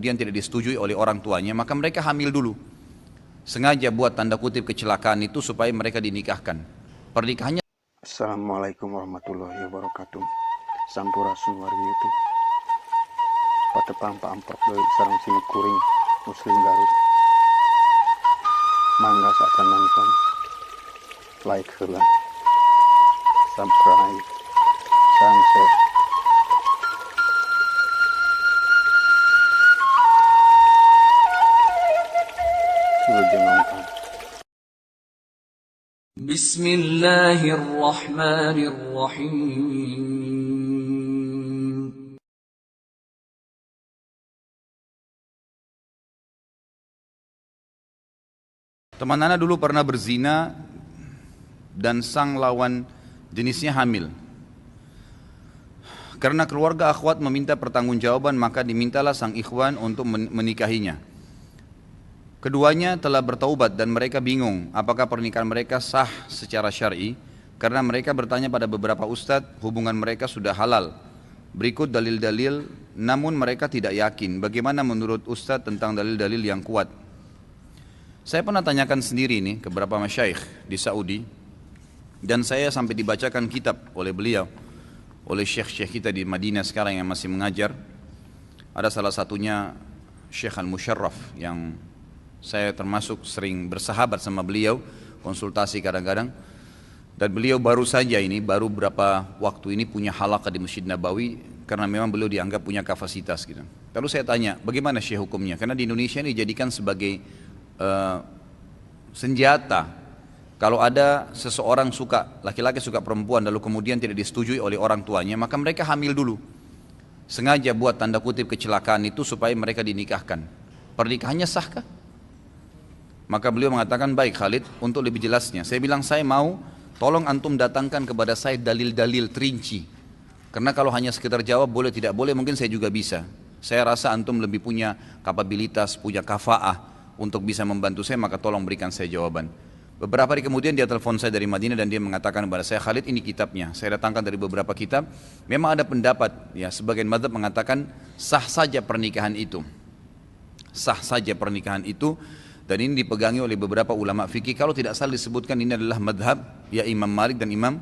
kemudian tidak disetujui oleh orang tuanya, maka mereka hamil dulu. Sengaja buat tanda kutip kecelakaan itu supaya mereka dinikahkan. Pernikahannya. Assalamualaikum warahmatullahi wabarakatuh. Sampurasun wargi itu. Patepang paampok dari sarang sini kuring Muslim Garut. Mangga saat nonton. Like heula. Subscribe. Sunset. Nonton. Bismillahirrahmanirrahim. Teman Ana dulu pernah berzina dan sang lawan jenisnya hamil. Karena keluarga akhwat meminta pertanggungjawaban, maka dimintalah sang ikhwan untuk menikahinya. Keduanya telah bertaubat dan mereka bingung apakah pernikahan mereka sah secara syar'i, karena mereka bertanya pada beberapa ustadz, hubungan mereka sudah halal. Berikut dalil-dalil, namun mereka tidak yakin. Bagaimana menurut ustadz tentang dalil-dalil yang kuat? Saya pernah tanyakan sendiri nih ke beberapa masyayikh di Saudi, dan saya sampai dibacakan kitab oleh beliau, oleh syekh-syekh kita di Madinah sekarang yang masih mengajar. Ada salah satunya Syekh Al-Musharraf yang saya termasuk sering bersahabat sama beliau, konsultasi kadang-kadang. Dan beliau baru saja ini, baru beberapa waktu ini punya halaqah di Masjid Nabawi, karena memang beliau dianggap punya kapasitas gitu. Lalu saya tanya, bagaimana Syekh hukumnya? Karena di Indonesia ini dijadikan sebagai senjata. Kalau ada seseorang suka, laki-laki suka perempuan, lalu kemudian tidak disetujui oleh orang tuanya, maka mereka hamil dulu. Sengaja buat tanda kutip kecelakaan itu supaya mereka dinikahkan. Pernikahannya sahkah? Maka beliau mengatakan, baik Khalid, untuk lebih jelasnya saya bilang, saya mau tolong antum datangkan kepada saya dalil-dalil terinci. Karena kalau hanya sekedar jawab boleh tidak boleh, mungkin saya juga bisa. Saya rasa antum lebih punya kapabilitas, punya kafa'ah untuk bisa membantu saya, maka tolong berikan saya jawaban. Beberapa hari kemudian dia telepon saya dari Madinah dan dia mengatakan kepada saya, Khalid, ini kitabnya. Saya datangkan dari beberapa kitab. Memang ada pendapat, ya sebagian mazhab mengatakan sah saja pernikahan itu. Sah saja pernikahan itu. Dan ini dipegangi oleh beberapa ulama fikih. Kalau tidak salah disebutkan ini adalah madhab ya Imam Malik dan Imam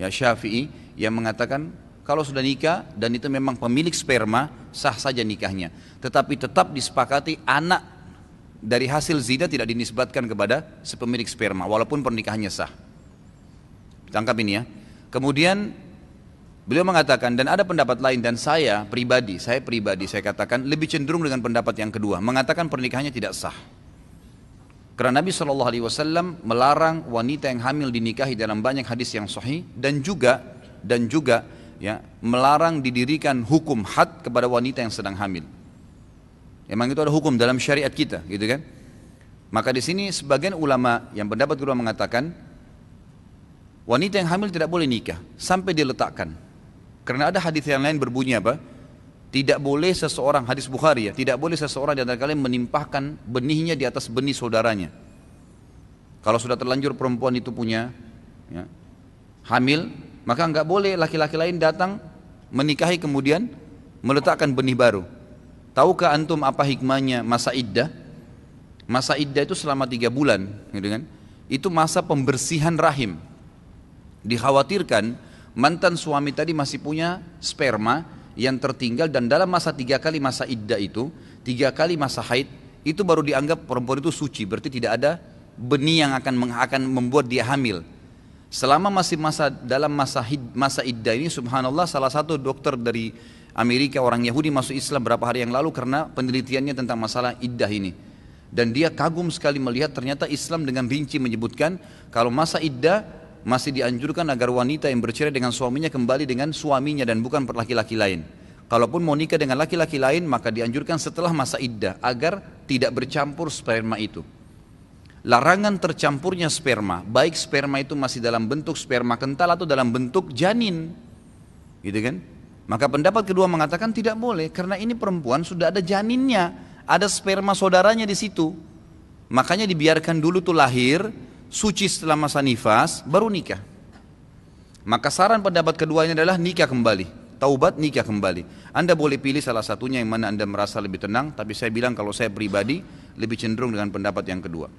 ya Syafi'i, yang mengatakan kalau sudah nikah dan itu memang pemilik sperma, sah saja nikahnya. Tetapi tetap disepakati anak dari hasil zina tidak dinisbatkan kepada sepemilik sperma walaupun pernikahannya sah. Tangkap ini ya. Kemudian beliau mengatakan, dan ada pendapat lain, dan saya pribadi saya katakan lebih cenderung dengan pendapat yang kedua, mengatakan pernikahannya tidak sah. Karena Nabi SAW melarang wanita yang hamil dinikahi dalam banyak hadis yang sahih, dan juga ya melarang didirikan hukum had kepada wanita yang sedang hamil. Memang itu ada hukum dalam syariat kita, gitu kan? Maka di sini sebagian ulama yang pendapat kedua mengatakan wanita yang hamil tidak boleh nikah sampai diletakkan. Karena ada hadis yang lain berbunyi apa? Tidak boleh seseorang, hadis Bukhari ya, tidak boleh seseorang di antara kalian menimpahkan benihnya di atas benih saudaranya. Kalau sudah terlanjur perempuan itu punya ya, hamil, maka enggak boleh laki-laki lain datang menikahi kemudian meletakkan benih baru. Tahukah antum apa hikmahnya masa iddah? Masa iddah itu selama 3 bulan, gitu kan? Itu masa pembersihan rahim. Dikhawatirkan mantan suami tadi masih punya sperma yang tertinggal, dan dalam masa 3 kali masa iddah itu, 3 kali masa haid, itu baru dianggap perempuan itu suci, berarti tidak ada benih yang akan membuat dia hamil. Selama masih dalam masa iddah ini, subhanallah, salah satu dokter dari Amerika, orang Yahudi, masuk Islam berapa hari yang lalu karena penelitiannya tentang masalah iddah ini. Dan dia kagum sekali melihat ternyata Islam dengan rinci menyebutkan kalau masa iddah masih dianjurkan agar wanita yang bercerai dengan suaminya kembali dengan suaminya dan bukan laki-laki lain. Kalaupun mau nikah dengan laki-laki lain, maka dianjurkan setelah masa iddah agar tidak bercampur sperma itu. Larangan tercampurnya sperma, baik sperma itu masih dalam bentuk sperma kental atau dalam bentuk janin, gitu kan? Maka pendapat kedua mengatakan tidak boleh, karena ini perempuan sudah ada janinnya, ada sperma saudaranya di situ. Makanya dibiarkan dulu tuh lahir, suci setelah masa nifas, baru nikah. Maka saran pendapat keduanya adalah nikah kembali. taubat, nikah kembali. Anda boleh pilih salah satunya yang mana Anda merasa lebih tenang, tapi saya bilang kalau saya pribadi lebih cenderung dengan pendapat yang kedua.